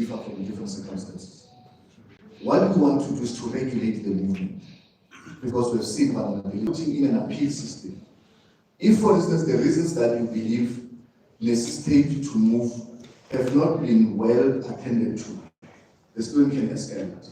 differ from different circumstances. What we want to do is to regulate the movement, because we've seen vulnerability. Putting in an appeal system. If, for instance, the reasons that you believe necessitate you to move have not been well attended to, the student can escalate.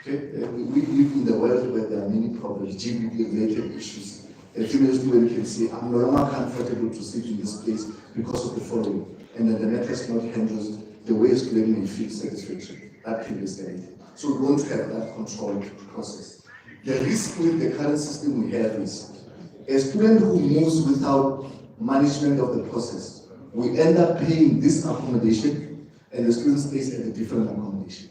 Okay? We live in the world where there are many problems, GBV-related issues. A female student can say, I'm no longer comfortable to sit in this place because of the following, and then the matter is not handled the way a student may feel satisfaction. That can be escalated. So we want to have that control process. The risk with the current system we have is a student who moves without management of the process, we end up paying this accommodation and the student stays at a different accommodation.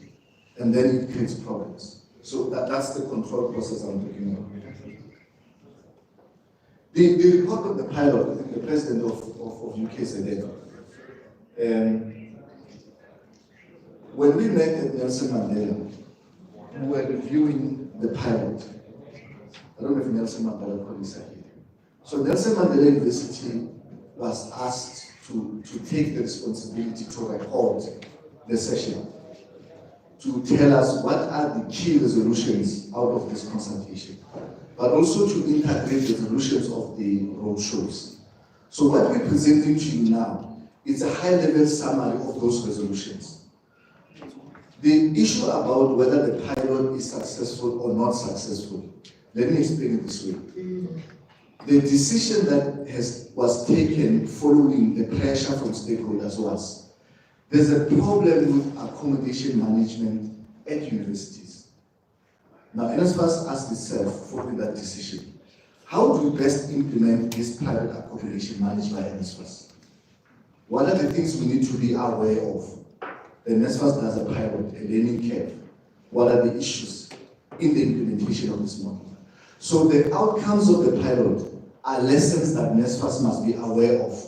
And then it creates problems. So that's the control process I'm talking about. The report of the pilot, the president of UK said that when we met at Nelson Mandela, we were reviewing the pilot. I don't know if Nelson Mandela colleagues are here. So Nelson Mandela University was asked to take the responsibility to record the session, to tell us what are the key resolutions out of this consultation, but also to integrate the resolutions of the roadshows. So what we're presenting to you now is a high-level summary of those resolutions. The issue about whether the pilot is successful or not successful, let me explain it this way. The decision that was taken following the pressure from stakeholders was, there's a problem with accommodation management at universities. Now, NSFAS asked itself following that decision, how do we best implement this private accommodation managed by NSFAS? What are the things we need to be aware of? The NSFAS does a pilot, a learning curve. What are the issues in the implementation of this model? So the outcomes of the pilot are lessons that NSFAS must be aware of,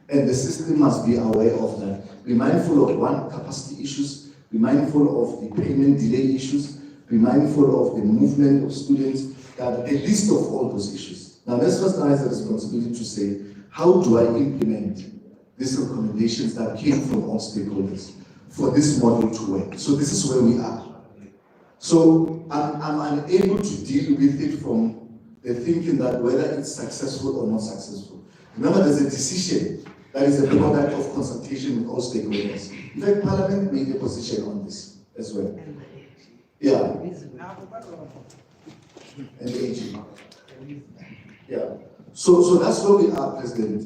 and the system must be aware of that. Be mindful of one, capacity issues, be mindful of the payment delay issues, be mindful of the movement of students, that a list of all those issues. Now NSFAS now has a responsibility to say, how do I implement these recommendations that came from all stakeholders for this model to work? So this is where we are. So I'm unable to deal with it from the thinking that whether it's successful or not successful. Remember, there's a decision that is a product of consultation with all stakeholders. In fact, Parliament made a position on this as well. Yeah. And the AG. Yeah. So that's where we are, President,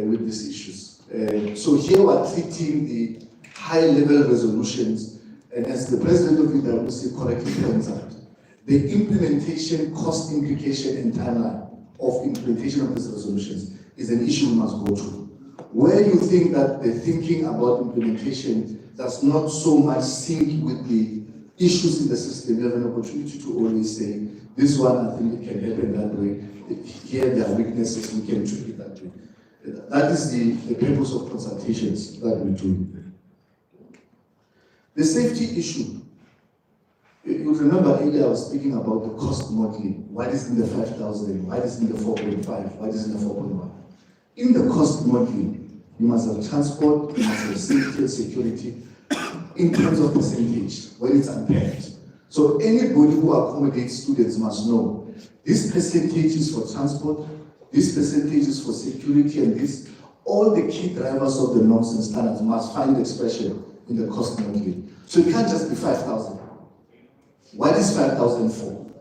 with these issues. So here we're treating the high-level resolutions, and as the President of the UWC correctly points out, the implementation, cost implication, and timeline of implementation of these resolutions is an issue we must go to. Where you think that the thinking about implementation does not so much sync with the issues in the system, you have an opportunity to always say, this one, I think it can happen that way. Here there are weaknesses, we can treat it that way. That is the purpose of consultations that we do. The safety issue. You remember earlier I was speaking about the cost modeling. What is in the 5,000? What is in the 4.5? What is in the 4.1? In the cost modeling, you must have transport, you must have safety and security in terms of percentage when it's unpacked. So anybody who accommodates students must know this percentage is for transport, this percentage is for security, and this, all the key drivers of the norms and standards must find expression in the cost modeling. So it can't just be 5,000. What is 5,000 for?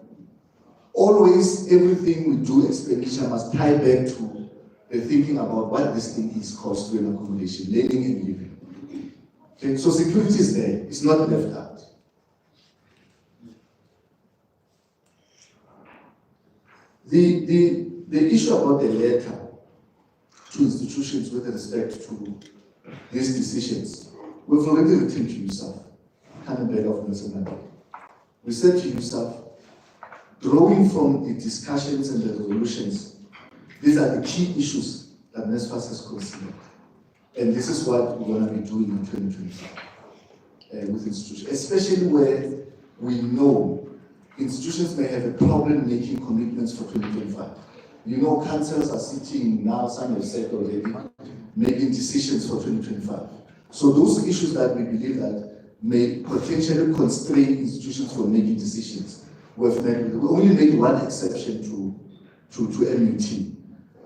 Always, everything we do, expenditure must tie back to the thinking about what this thing is cost to an accommodation, learning and living. Okay, so security is there, it's not left out. The issue about the letter to institutions with respect to these decisions, we've already written to yourself. Can't beg of Nelson Mandela. We said to yourself, drawing from the discussions and the resolutions, these are the key issues that NSFAS has considered. And this is what we're going to be doing in 2025 with institutions, especially where we know institutions may have a problem making commitments for 2025. You know, councils are sitting now, some have said already, making decisions for 2025. So those issues that we believe that may potentially constrain institutions from making decisions, we only made one exception to MUT.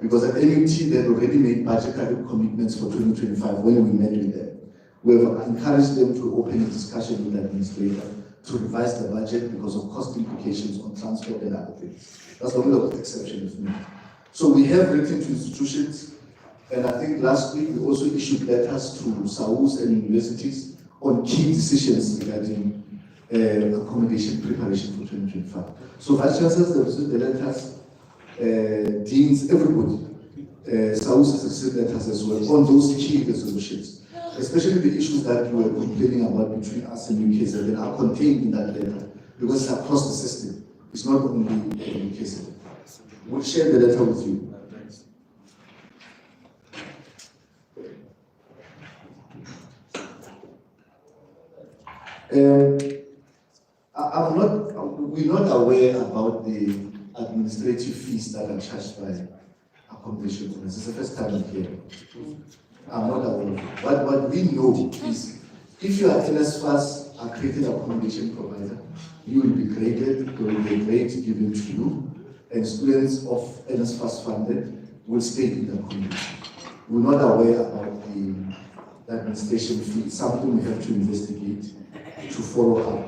Because at MUT, they had already made budgetary commitments for 2025 when we met with them. We have encouraged them to open a discussion with the administrator to revise the budget because of cost implications on transport and other things. That's the only exception we've made. So we have written to institutions, and I think last week we also issued letters to SAUs and universities on key decisions regarding accommodation preparation for 2025. So Vice Chancellors have received the letters, deans, everybody, SAUs has received letters as well on those key resolutions, especially the issues that you were complaining about between us and UKZ that are contained in that letter, because it's across the system. It's not only UKZ. We'll share the letter with you. We're not aware about the administrative fees that are charged by accommodation owners. It's the first time I'm hearing. I'm not aware. But what we know is if you are NSFAS accredited accommodation provider, you will be graded, there will be a grade given to you, and students of NSFAS funded will stay in the accommodation. We're not aware about the administration fee, something we have to investigate to follow up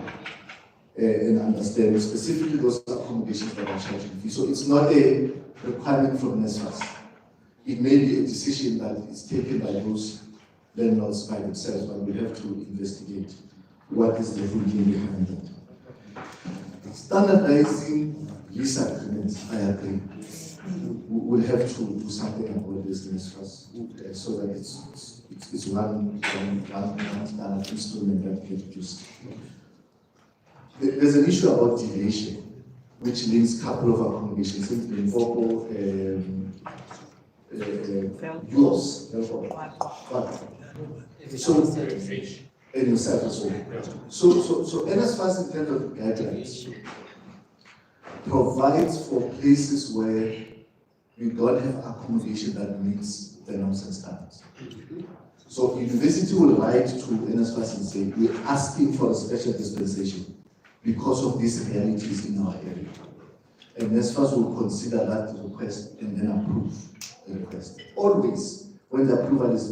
and understand specifically those accommodations that are charging fees. So it's not a requirement from NSFAS. It may be a decision that is taken by those landlords by themselves, but we have to investigate what is the thinking behind that. Standardizing lease agreements, I agree. We'll have to do something about this NSFAS so that it's one standard instrument that gets used. There's an issue about deviation, which links a couple of accommodations in Limpopo, yours, so and yourself as well. So NSFAS in terms of guidelines provides for places where you don't have accommodation that meets the norms and standards. So university will write to NSFAS and say, we're asking for a special dispensation because of these realities in our area. And NSFAS will consider that request and then approve the request. Always, when the approval is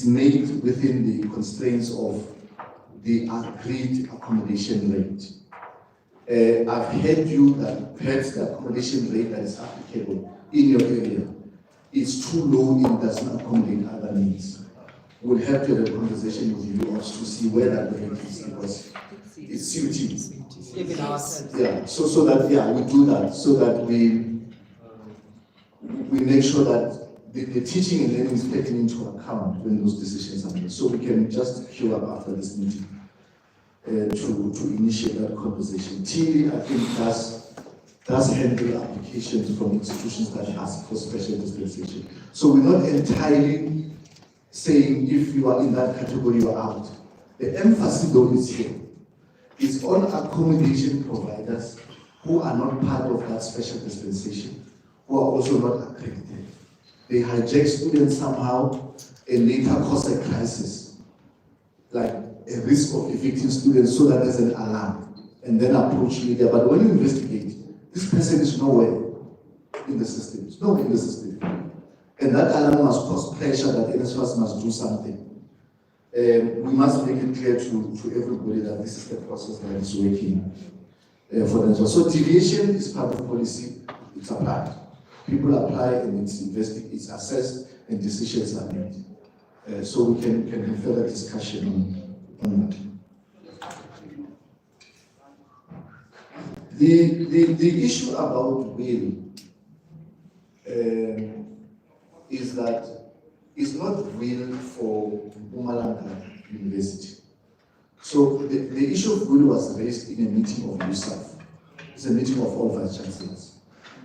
made within the constraints of the agreed accommodation rate. I've heard you that perhaps the accommodation rate that is applicable in your area is too low, it doesn't accommodate other needs. We'll have to have a conversation with you also to see where that rate is, because it's suiting. Yeah, so that we do that, so that we make sure that the teaching and learning is taken into account when those decisions are made. So we can just queue up after this meeting to initiate that conversation. TD, I think, does handle applications from institutions that ask for special dispensation. So we're not entirely saying if you are in that category, you are out. The emphasis though is here. It's on accommodation providers who are not part of that special dispensation, who are also not accredited. They hijack students somehow and later cause a crisis, like a risk of evicting students, so that there's an alarm, and then approach media. But when you investigate, this person is nowhere in the system. It's nowhere in the system. And that alarm must cause pressure that NSFAS must do something. We must make it clear to everybody that this is the process that is working for them. So deviation is part of policy, it's applied. People apply and it's investigated, it's assessed, and decisions are made. So we can have further discussion on that. The issue about will is that it's not will for Mpumalanga University. So the issue of will was raised in a meeting of USAF. It's a meeting of all vice chancellors.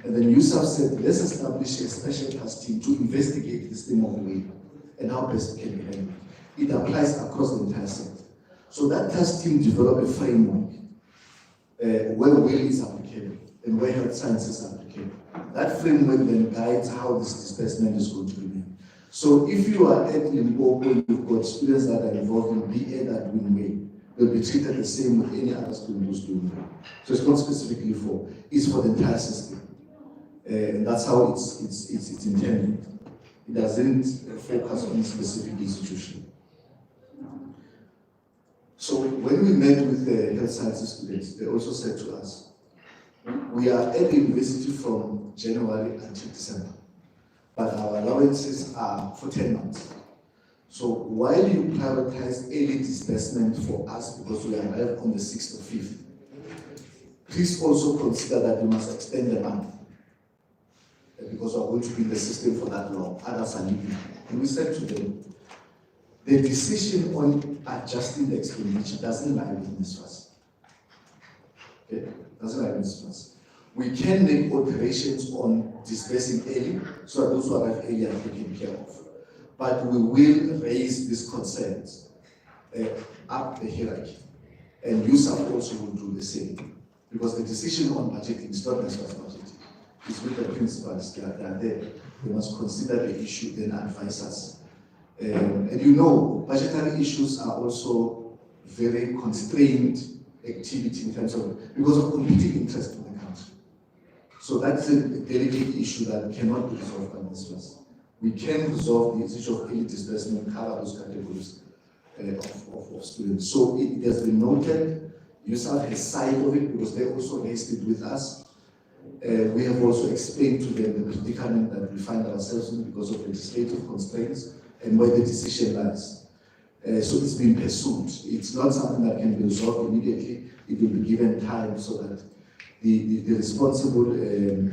And then USAF said, let's establish a special task team to investigate this thing of will and how best it can be handled. It applies across the entire sector. So that task team developed a framework where will is applicable and where health science is applicable. That framework then guides how this disbursement is going to be made. So if you are at Limpopo, you've got students that are involved in BA that doing way, they'll be treated the same with any other student who's doing well. So it's not specifically for, it's for the entire system. And that's how it's intended. It doesn't focus on a specific institution. So when we met with the health sciences students, they also said to us, we are at the university from January until December, but our allowances are for 10 months. So while you prioritize early disbursement for us because we arrive on the 6th or 5th, please also consider that you must extend the month because we're going to be in the system for that long. Others are leaving. And we said to them, the decision on adjusting the expenditure doesn't lie with NSFAS. Okay? Doesn't lie with NSFAS. We can make alterations on disbursing early so that those who arrive early are taken care of. But we will raise these concerns up the hierarchy. And USAF also will do the same. Because the decision on budgeting is not NSFAS budgeting. It's with the principals. They are there. They must consider the issue, then advise us. And you know, budgetary issues are also very constrained activity in terms of, because of competing interest in the country. So that's a delicate issue that cannot be resolved by NSFAS. We can resolve the issue of early disbursement, cover those categories of students. So it has been noted, USAF has side of it because they also raised it with us. We have also explained to them the predicament that we find ourselves in because of legislative constraints and where the decision lies. So it's been pursued. It's not something that can be resolved immediately. It will be given time so that the responsible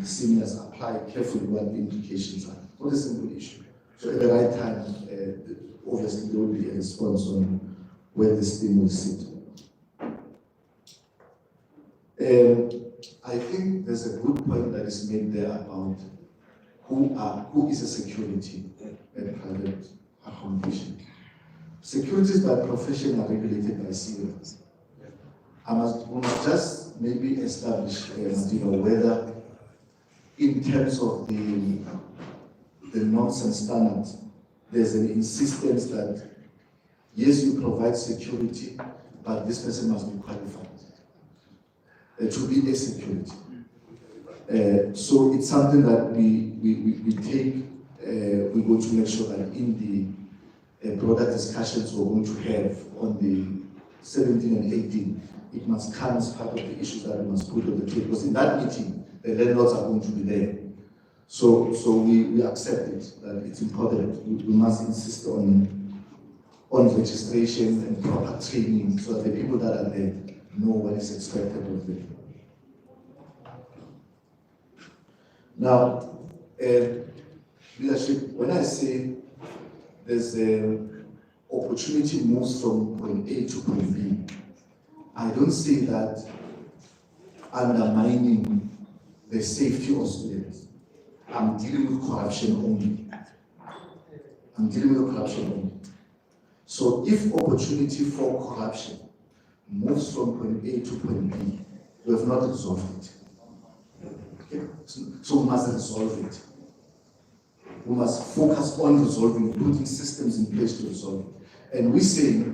seniors apply carefully what the implications are. Not a simple issue. So at the right time, obviously there will be a response on where this thing will sit. I think there's a good point that is made there about who is a security at private accommodation. Securities by profession are regulated by CERAs. We must just maybe establish, whether in terms of the norms and standards, there's an insistence that yes, you provide security, but this person must be qualified to be a security. So it's something that we take, we're going to make sure that in the broader discussions we're going to have on the 17 and 18, it must come as part of the issues that we must put on the table. Because in that meeting, the landlords are going to be there. So we accept it, that it's important. We must insist on registration and proper training so that the people that are there know what is expected of them. Now, leadership, when I say there's an opportunity moves from point A to point B, I don't say that undermining the safety of students. I'm dealing with corruption only. So if opportunity for corruption moves from point A to point B, we have not resolved it. Okay? So we must resolve it. We must focus on resolving, putting systems in place to resolve it. And we say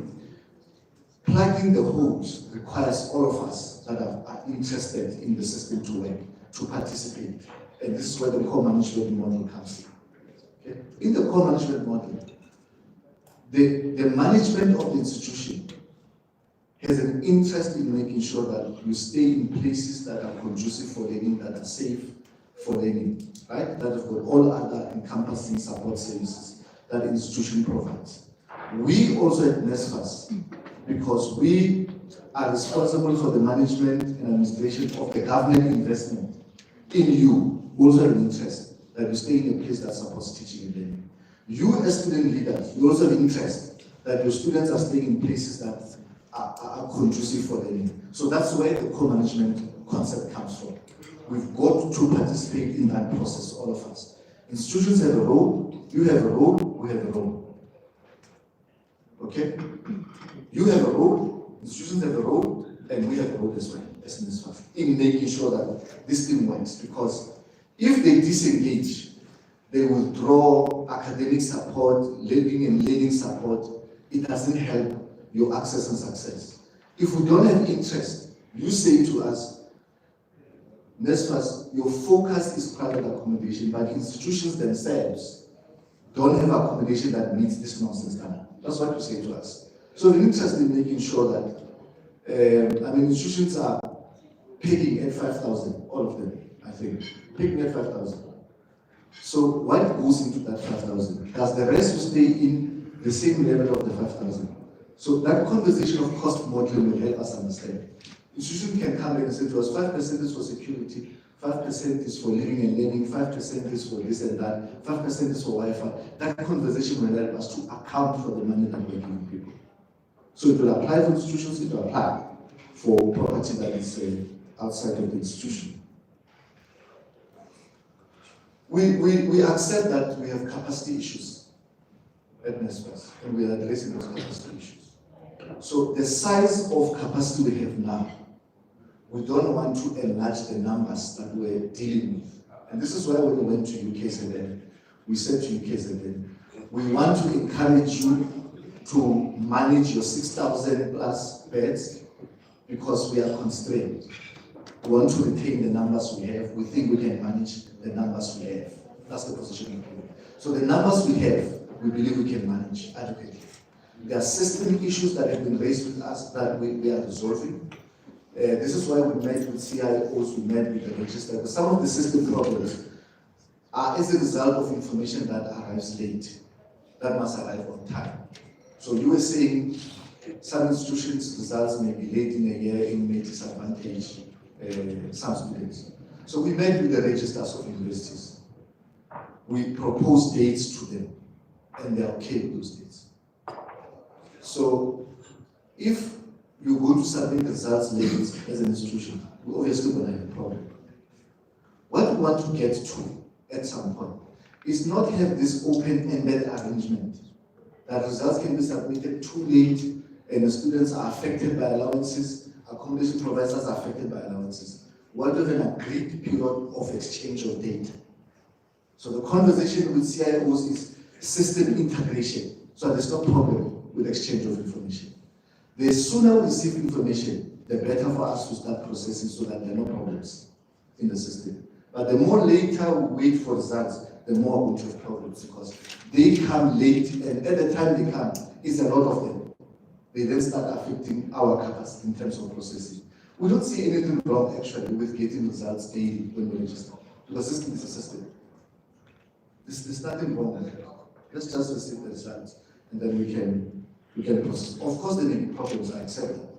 plugging the holes requires all of us that are interested in the system to work, to participate. And this is where the core management model comes in. Okay? In the core management model, the management of the institution has an interest in making sure that you stay in places that are conducive for learning, that are safe for learning, right? That have got all other encompassing support services that the institution provides. We also at NSFAS, because we are responsible for the management and administration of the government investment in you, also have an interest that you stay in a place that supports teaching and learning. You as student leaders, you also have interest that your students are staying in places that are conducive for learning. So that's where the co-management concept comes from. We've got to participate in that process, all of us. Institutions have a role, you have a role, we have a role. Okay? You have a role, institutions have a role, and we have a role as well, as NSFAS, in making sure that this thing works. Because if they disengage, they will draw your academic support, living and learning support, it doesn't help your access and success. If we don't have interest, you say to us, NSFAS, your focus is private accommodation, but institutions themselves don't have accommodation that meets this nonsense standard. That's what you say to us. So we're interested in making sure that, institutions are pegging at 5,000, all of them, I think, pegging at 5,000. So what goes into that 5,000? Does the rest stay in the same level of the 5,000? So that conversation of cost modeling will help us understand. Institution can come in and say to us, 5% is for security, 5% is for living and learning, 5% is for this and that, 5% is for Wi-Fi. That conversation will help us to account for the money that we're giving people. So it will apply for institutions, it will apply for property that is outside of the institution. We accept that we have capacity issues at NSFAS, and we are addressing those capacity issues. So the size of capacity we have now, we don't want to enlarge the numbers that we're dealing with. And this is why when we went to UKZN, we said to UKZN, we want to encourage you to manage your 6,000 plus beds because we are constrained. We want to retain the numbers we have. We think we can manage the numbers we have. That's the position we're in. So the numbers we have, we believe we can manage adequately. There are system issues that have been raised with us that we are resolving. This is why we met with CIOs, we met with the register. But some of the system problems are as a result of information that arrives late, that must arrive on time. So you were saying some institutions' results may be late in a year and may disadvantage some students. So we met with the registers of universities. We proposed dates to them, and they're okay with those dates. So if you're going to submit results late as an institution, we're obviously going to have a problem. What we want to get to at some point is not have this open-ended arrangement that results can be submitted too late and the students are affected by allowances, accommodation providers are affected by allowances. What is an agreed period of exchange of data? So the conversation with CIOs is system integration, so there's no problem with exchange of information. The sooner we receive information, the better for us to start processing so that there are no problems in the system. But the more later we wait for results, the more we're going to have problems because they come late, and at the time they come, it's a lot of them. They then start affecting our capacity in terms of processing. We don't see anything wrong actually with getting results daily when we register. The system is a system. There's nothing wrong with it. Let's just receive the results and then we can process. Of course there may be problems, I accept that.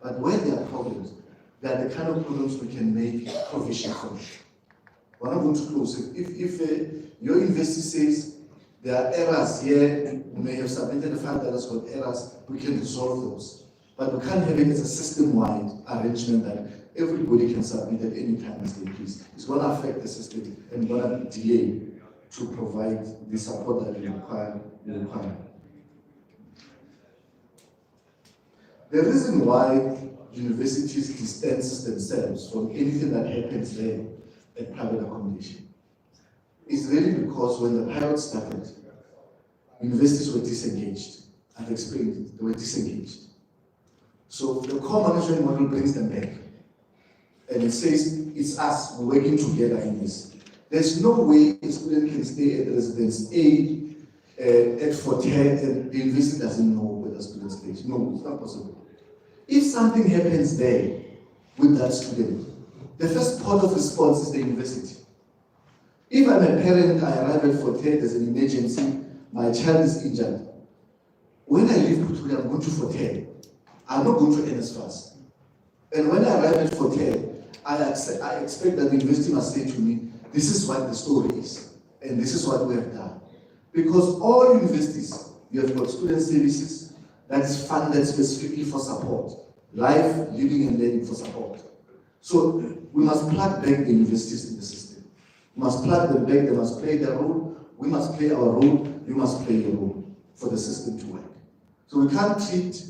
But when there are problems, they are the kind of problems we can make provision for. We're not going to close it. If your university says there are errors here, we may have submitted a file that has got errors, we can resolve those. But we can't have it as a system-wide arrangement that everybody can submit at any time as they please. It's going to affect the system and going to delay to provide the support that we require. The reason why universities distance themselves from anything that happens there at private accommodation is really because when the pilot started, universities were disengaged. I've explained it, they were disengaged. So the core management model brings them back. And it says, it's us, we're working together in this. There's no way a student can stay at residence A at Fort Hare and the university doesn't know where the student stays. No, it's not possible. If something happens there with that student, the first port of response is the university. If I'm a parent, I arrive at Fort Hare, there's an emergency, my child is injured. When I leave Pretoria, I'm going to Fort Hare. I'm not going to NSFAS. And when I arrive at Fort Hare, I expect that the university must say to me, this is what the story is, and this is what we have done. Because all universities, you have got student services that is funded specifically for support, life, living and learning for support. So we must plug back the universities in the system. We must plug them back, they must play their role, we must play our role, you must play your role for the system to work. So we can't treat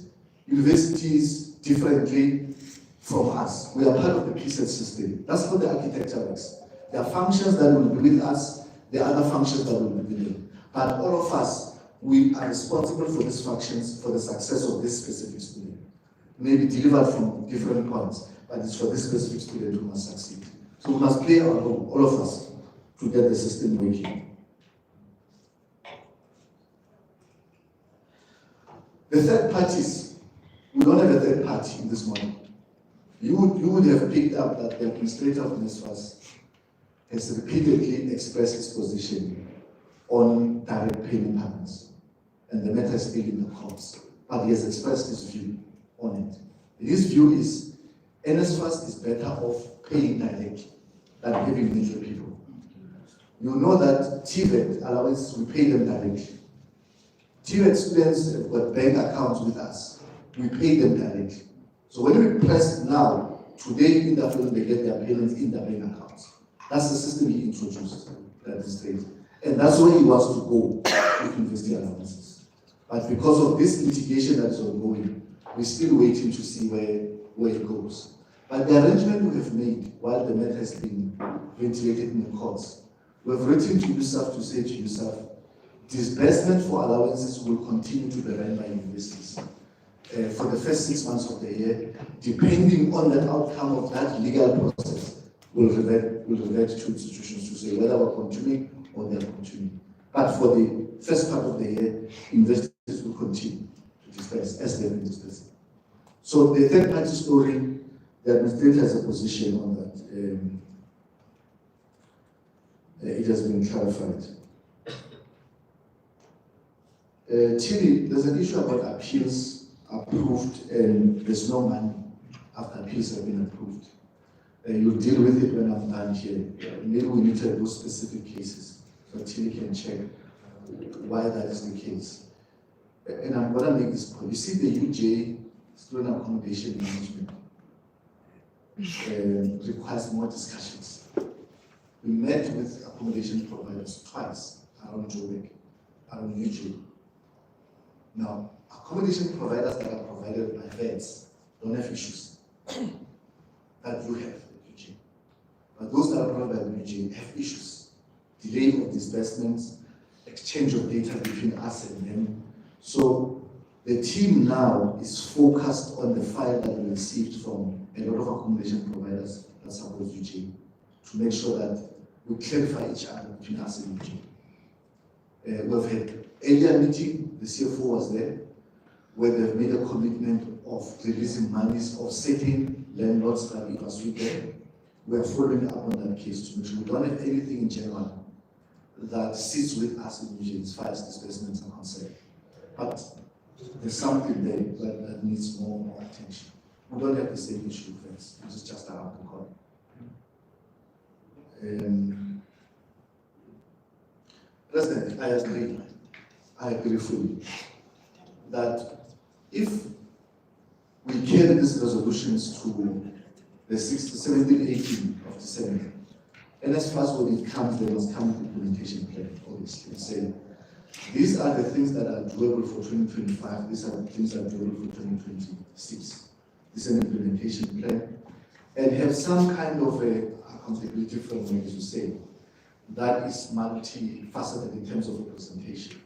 universities differently from us. We are part of the PSET system. That's how the architecture works. There are functions that will be with us, there are other functions that will be with them. But all of us, we are responsible for these functions, for the success of this specific student. Maybe delivered from different points, but it's for this specific student who must succeed. So we must play our role, all of us, to get the system working. The third parties, we don't have a third party in this model. You would have picked up that the administrator of NSFAS has repeatedly expressed his position on direct payment patterns, and the matter is still in the courts. But he has expressed his view on it. His view is NSFAS is better off paying directly than having mutual people. You know that TVET allowances, we pay them directly. TVET students have got bank accounts with us. We pay them directly. So when we press now, today in the field, they get their payments in their bank accounts. That's the system he introduced, that is straight. And that's where he wants to go with university allowances. But because of this litigation that is ongoing, we're still waiting to see where it goes. But the arrangement we have made while the matter has been ventilated in the courts, we have written to USAF to say to USAF, disbursement for allowances will continue to be run by universities for the first 6 months of the year, depending on the outcome of that legal process, will revert to institutions to say whether we're continuing or they're continuing. But for the first part of the year, universities will continue to disperse as they've been dispersing. So the third party story, the administrator has a position on that. It has been clarified. Chile, there's an issue about appeals approved and there's no money after appeals have been approved. You'll deal with it when I'm done here. Maybe we need to have those specific cases so Chile can check why that is the case. And I'm going to make this point. You see the UJ, Student Accommodation Management, requires more discussions. We met with accommodation providers twice around Joburg, around UJ. Now, accommodation providers that are provided by VETs don't have issues that you have at UJ. But those that are provided by UJ have issues. Delay of disbursements, exchange of data between us and them. So the team now is focused on the file that we received from a lot of accommodation providers that support UJ to make sure that we clarify each other between us and UJ. We've had earlier meeting, the CFO was there, where they've made a commitment of releasing monies of certain landlords that we pursued there. We are following up on that case to make sure we don't have anything in general that sits with us in UJ as far as disbursements are concerned. But there's something there that needs more attention. We don't have the same issue with this. This is just around the corner. President, I agree fully that if we carry these resolutions to the 17, 18 of December, and as far as when it comes, there must come an implementation plan, obviously, saying these are the things that are doable for 2025, these are the things that are doable for 2026. This is an implementation plan, and have some kind of a accountability framework, as you say, that is multifaceted in terms of representation,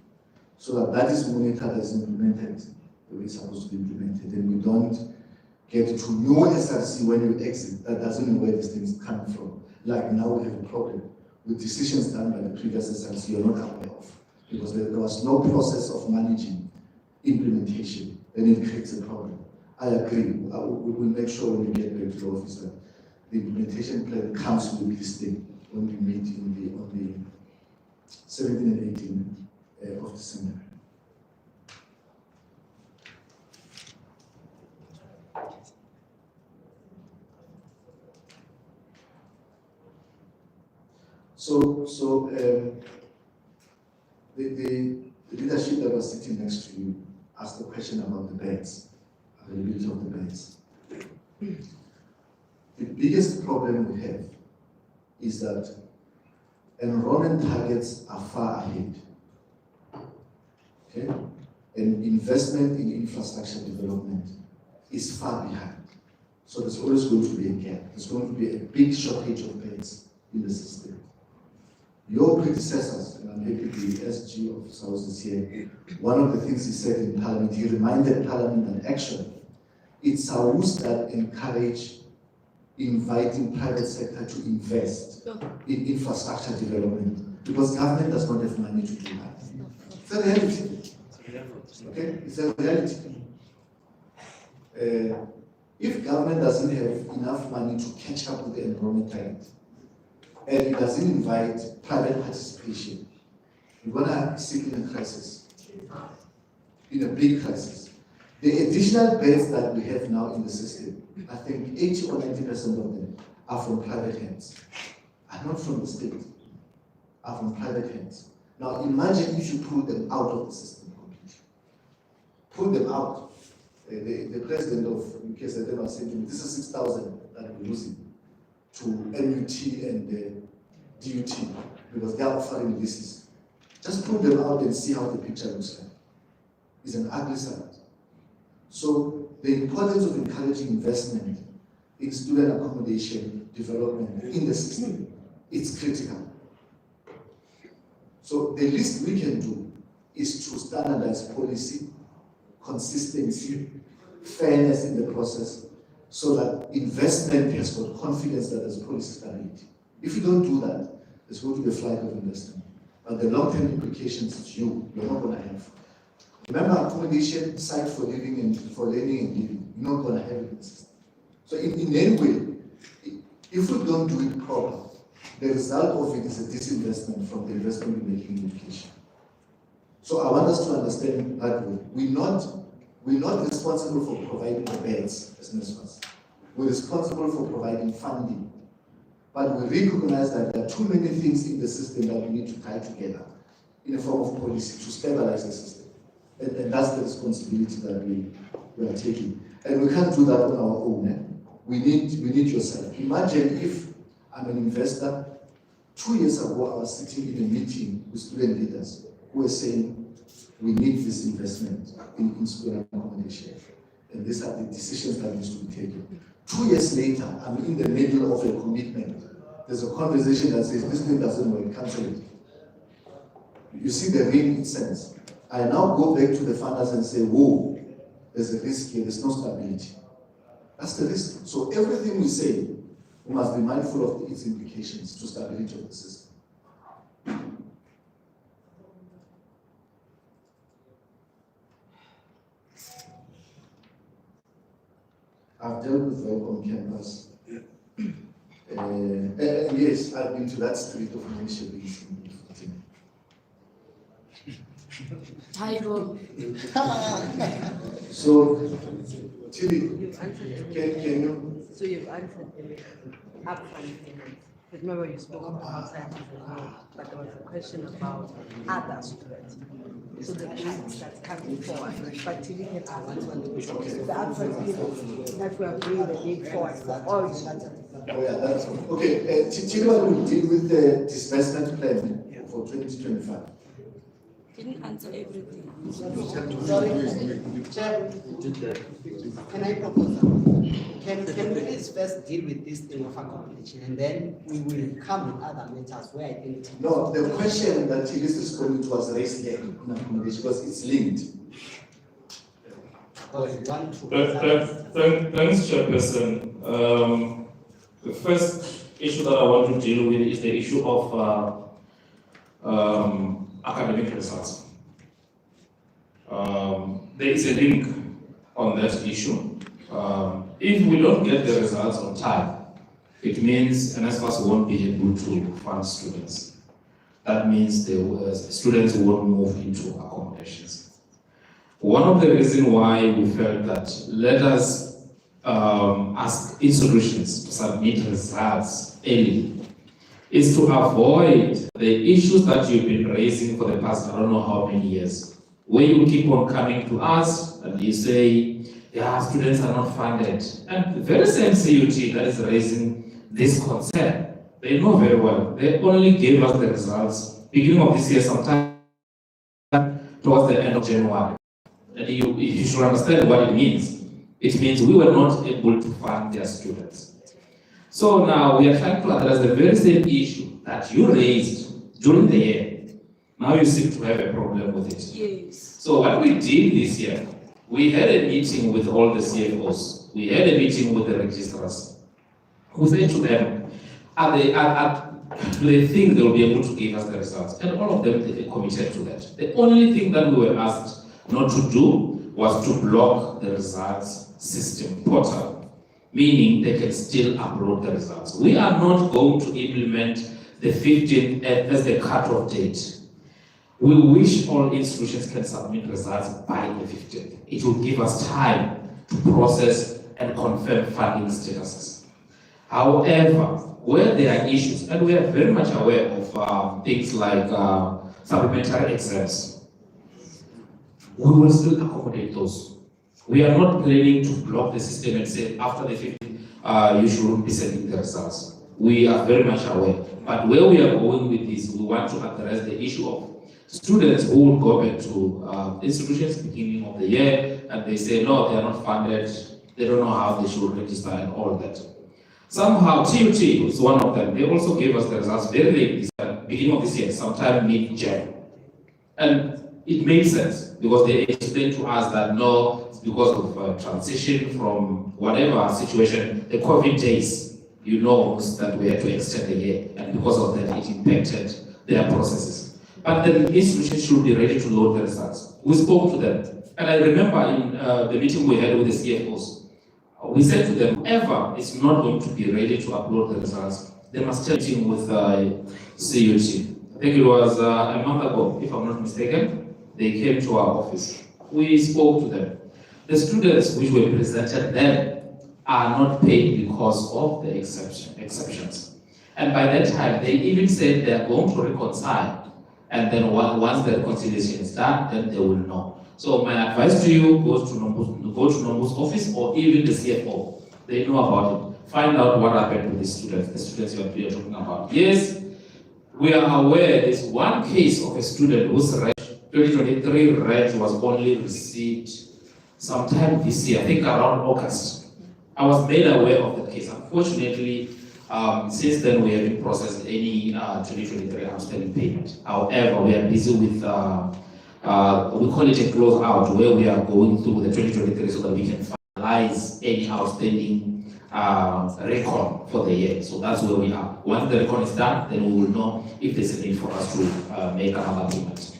so that is monitored as implemented the way it's supposed to be implemented, and we don't get to know SRC when you exit that doesn't know where these things come from. Like now we have a problem with decisions done by the previous SRC you're not aware of, because there was no process of managing implementation, then it creates a problem. I agree. We will make sure when we get back to the office that the implementation plan comes with this thing when we meet on the 17 and 18 of December. So the leadership that was sitting next to you asked a question about the beds, availability of the beds. The biggest problem we have is that enrollment targets are far ahead. Okay? And investment in infrastructure development is far behind. So there's always going to be a gap. There's going to be a big shortage of beds in the system. Your predecessors, and I'm happy the SG of South is here, one of the things he said in Parliament, he reminded Parliament that actually, it's SAUs that encourage inviting private sector to invest in infrastructure development, because government does not have money to do that. It's a reality. Okay, it's a reality. If government doesn't have enough money to catch up with the enrollment target, and it doesn't invite private participation, we're gonna sit in a crisis, in a big crisis. The additional beds that we have now in the system, I think 80 or 90% of them are from private hands, are not from the state, are from private hands. Now imagine if you pull them out of the system completely. Pull them out. The president of UK was saying to me, this is 6,000 that we're losing to MUT and DUT because they are offering leases. Just pull them out and see how the picture looks like. It's an ugly sight. So the importance of encouraging investment in student accommodation development in the system, it's critical. So the least we can do is to standardize policy, consistency, fairness in the process, so that investment has got confidence that there's policy stability. If you don't do that, there's going to be a flight of investment. But the long-term implications is you're not going to have. Remember, accommodation, site for living and for learning and living, you're not going to have it in the system. So in any way, if we don't do it properly, the result of it is a disinvestment from the investment we make in education. So I want us to understand that we're not responsible for providing the beds as NSFAS. We're responsible for providing funding. But we recognize that there are too many things in the system that we need to tie together in a form of policy to stabilize the system. And that's the responsibility that we are taking. And we can't do that on our own. We need yourself. Imagine if I'm an investor. 2 years ago, I was sitting in a meeting with student leaders who were saying, we need this investment in student accommodation. And these are the decisions that need to be taken. 2 years later, I'm in the middle of a commitment. There's a conversation that says, this thing doesn't work, cancel it. You see the ring it sends. I now go back to the funders and say, whoa, there's a risk here, there's no stability. That's the risk. So everything we say, we must be mindful of its implications to stability of the system. I've dealt with work on campus. Yes, I've been to that street of Malaysia. So, Tilly, can you? So you've answered the upfront payment. But remember you spoke about outside but there was a question about other students. So the grades that's coming forward. But Tilly can answer the upfront payment that we are bringing the day forward for all students. Oh yeah, that's okay. Tilly will deal with the disbursement plan for 2025. Didn't answer everything. Sorry, Chair, can I propose something? Can we please first deal with this thing of accommodation and then we will come with other matters where I think... No, the question that Tilly is responding to was raised here in accommodation because it's linked. Thanks, Chairperson. The first issue that I want to deal with is the issue of academic results. There is a link on that issue. If we don't get the results on time, it means NSFAS won't be able to fund students. That means the students won't move into accommodations. One of the reasons why we felt that let us ask institutions to submit results early is to avoid the issues that you've been raising for the past, I don't know how many years, where you keep on coming to us and you say, yeah, students are not funded. And the very same CUT that is raising this concern, they know very well. They only gave us the results beginning of this year, sometime towards the end of January. And you should understand what it means. It means we were not able to fund their students. So now we are trying to address the very same issue that you raised during the year. Now you seem to have a problem with it. Yes. So what we did this year, we had a meeting with all the CFOs. We had a meeting with the registrars. We said to them, do they think they'll be able to give us the results? And all of them, they committed to that. The only thing that we were asked not to do was to block the results system portal, meaning they can still upload the results. We are not going to implement the 15th as the cutoff date. We wish all institutions can submit results by the 15th. It will give us time to process and confirm funding statuses. However, where there are issues, and we are very much aware of things like supplementary exams, we will still accommodate those. We are not planning to block the system and say after the 15th, you shouldn't be sending the results. We are very much aware. But where we are going with this, we want to address the issue of students who will go back to institutions beginning of the year and they say, no, they are not funded, they don't know how they should register and all that. Somehow, TUT is one of them. They also gave us the results very late this beginning of this year, sometime mid-January. And it made sense because they explained to us that no, it's because of transition from whatever situation, the COVID days, you know, that we had to extend the year, and because of that, it impacted their processes. But the institution should be ready to load the results. We spoke to them, and I remember in the meeting we had with the CFOs, we said to them, whoever is not going to be ready to upload the results, they must start meeting with CUT. I think it was a month ago, if I'm not mistaken, they came to our office. We spoke to them. The students which were presented then are not paid because of the exceptions. And by that time, they even said they are going to reconcile. And then once the reconciliation is done, then they will know. So my advice to you goes to Nombu's office or even the CFO. They know about it. Find out what happened with the students you are talking about. Yes, we are aware there's one case of a student whose 2023 rent was only received sometime this year, I think around August. I was made aware of the case. Unfortunately, since then we haven't processed any 2023 outstanding payment. However, we are busy with, we call it a close out, where we are going through the 2023 so that we can finalize any outstanding record for the year. So that's where we are. Once the record is done, then we will know if there's a need for us to make another payment.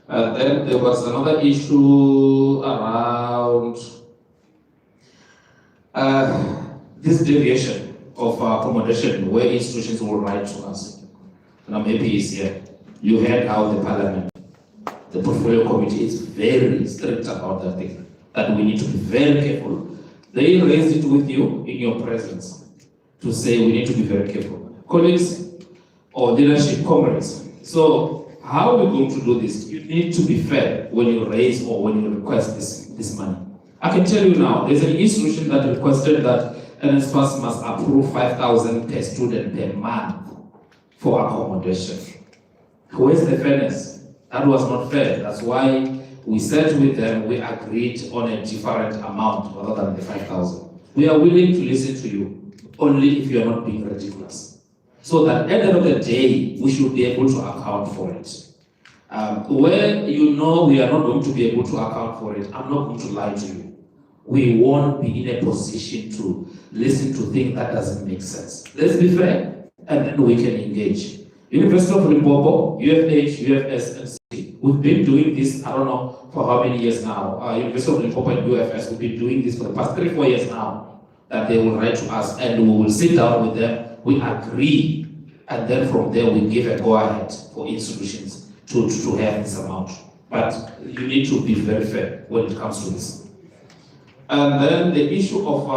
Then there was another issue around this deviation of accommodation where institutions will write to us. Now maybe it's here. You heard how the parliament, the portfolio committee is very strict about that thing, that we need to be very careful. They raised it with you in your presence to say we need to be very careful. Colleagues or leadership comrades. So how are we going to do this? You need to be fair when you raise or when you request this money. I can tell you now, there's an institution that requested that NSFAS must approve 5,000 per student per month for accommodation. Where's the fairness? That was not fair. That's why we said with them, we agreed on a different amount rather than the 5,000. We are willing to listen to you, only if you are not being ridiculous. So that at the end of the day, we should be able to account for it. Where you know we are not going to be able to account for it, I'm not going to lie to you. We won't be in a position to listen to things that doesn't make sense. Let's be fair, and then we can engage. University of Limpopo, UFH, UFS, and C. We've been doing this, I don't know for how many years now. University of Limpopo and UFS, we've been doing this for the past 3-4 years now, that they will write to us and we will sit down with them, we agree, and then from there we give a go-ahead for institutions to have this amount. But you need to be very fair when it comes to this. And then the issue of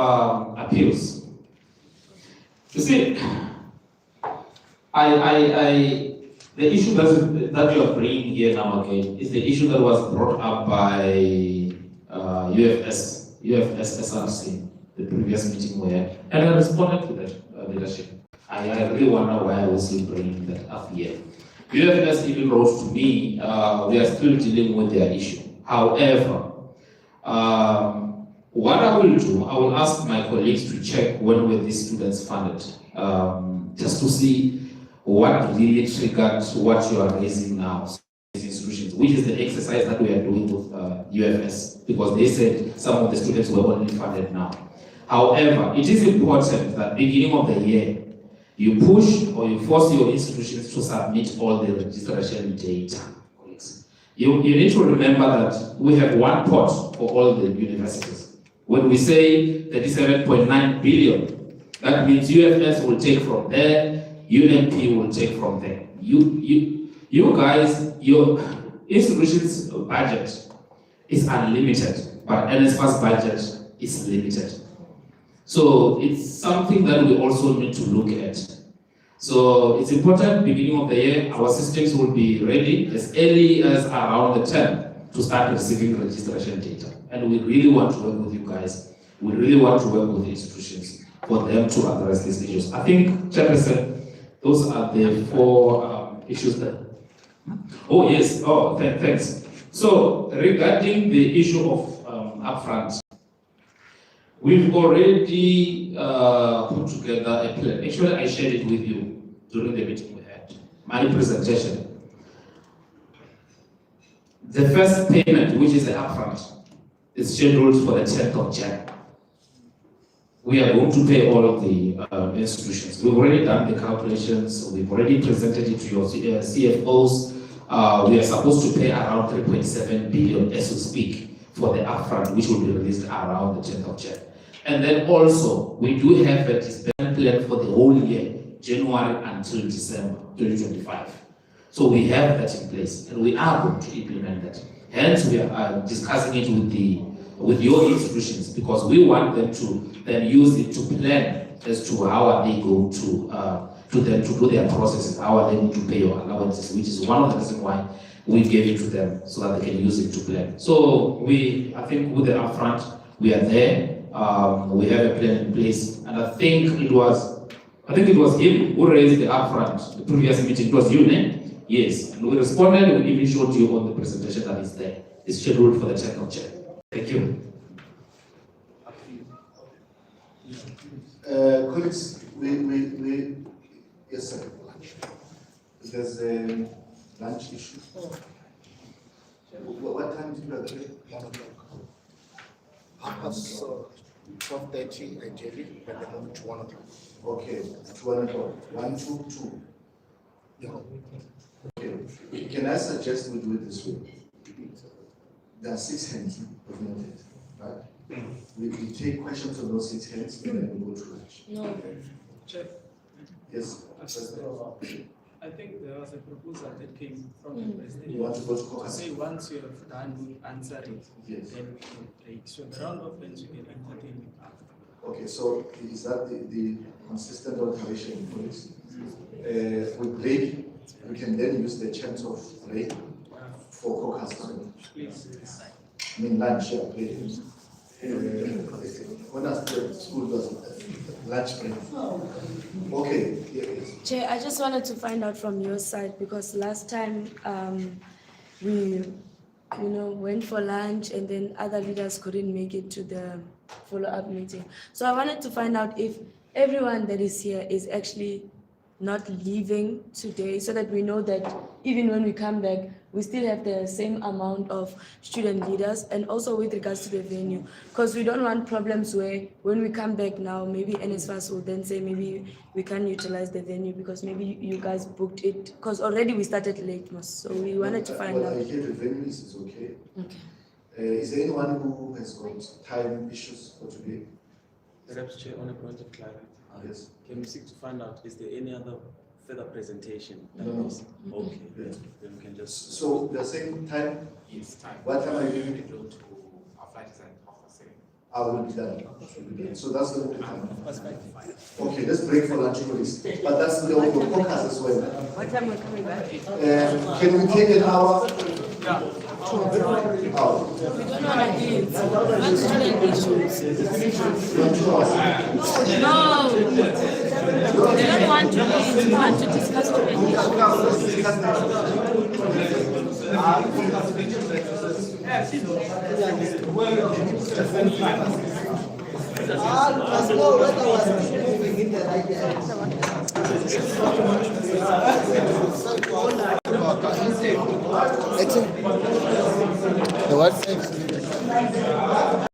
appeals. You see, the issue that you are bringing here now again is the issue that was brought up by UFS SRC, the previous meeting we had, and I responded to that leadership. I really wonder why I was still bringing that up here. UFS even wrote to me, we are still dealing with their issue. However, what I will do, I will ask my colleagues to check when were these students funded, just to see what really triggered what you are raising now. So these institutions, which is the exercise that we are doing with UFS, because they said some of the students were only funded now. However, it is important that beginning of the year, you push or you force your institutions to submit all the registration data. You need to remember that we have one pot for all the universities. When we say 37.9 billion, that means UFS will take from there, UNP will take from there. You guys, your institution's budget is unlimited, but NSFA's budget is limited. So it's something that we also need to look at. So it's important, beginning of the year, our systems will be ready as early as around the 10th to start receiving registration data. And we really want to work with you guys. We really want to work with the institutions for them to address these issues. I think, Chairperson, those are the 4 issues there. Oh, yes. Oh, thanks. So regarding the issue of upfront, we've already put together a plan. Actually, I shared it with you during the meeting we had, my presentation. The first payment, which is the upfront, is scheduled for the 10th of January. We are going to pay all of the institutions. We've already done the calculations. We've already presented it to your CFOs. We are supposed to pay around 3.7 billion as we speak for the upfront, which will be released around the 10th of January. And then also, we do have a disbursement plan for the whole year, January until December 2025. So we have that in place, and we are going to implement that. Hence, we are discussing it with your institutions, because we want them to then use it to plan as to how are they going to do their processes, how are they going to pay your allowances, which is one of the reasons why we gave it to them, so that they can use it to plan. So I think with the upfront, we are there. We have a plan in place, and I think it was him who raised the upfront, the previous meeting. It was you, ne? Yes, and we responded. We even showed you on the presentation that is there. It's scheduled for the 10th of January. Thank you. Colleagues, yes, sir. There's a lunch issue. What time do you have today? 1 o'clock. 12:30 ideally, but they move to 1 o'clock. Okay, to 1 o'clock. 1, 2, 2. Yeah. Okay. Can I suggest we do it this way? There are 6 hands of noted, right? We take questions on those 6 hands and then we go to lunch. No. Check. Yes. I think there was a proposal that came from the president. You want to go to To caucus? say once you have done answering, Yes. then we can break. So the round of friends you can entertain it after. Okay, so is that the consistent alteration for this? We break, we can then use the chance of break for caucus. Please. I mean lunch, yeah, break. When I started school was lunch break. Okay, yes. Chair, I just wanted to find out from your side, because last time we went for lunch and then other leaders couldn't make it to the follow-up meeting. So I wanted to find out if everyone that is here is actually not leaving today, so that we know that even when we come back, we still have the same amount of student leaders, and also with regards to the venue, because we don't want problems where when we come back now, maybe NSFAS will then say maybe we can't utilize the venue because maybe you guys booked it, because already we started late, so we wanted to find out. I hear the venue is okay. Okay. Is there anyone who has got time issues for today? Perhaps, Chair, on a point of clarity, Yes. can we seek to find out, is there any other further presentation? No. Okay, Yeah. then we can just. So they're saying time? Yes, time. What time are you leaving? Scheduled to our flight is at 7:30. I will be done. So that's the only time. Okay, let's break for lunch, please. But that's the only focus as well. What time we're coming back? Can we take an hour? We Hour. don't want to leave. One student issues. No. We don't want to leave. We want to discuss student I was moving in the right direction. The what?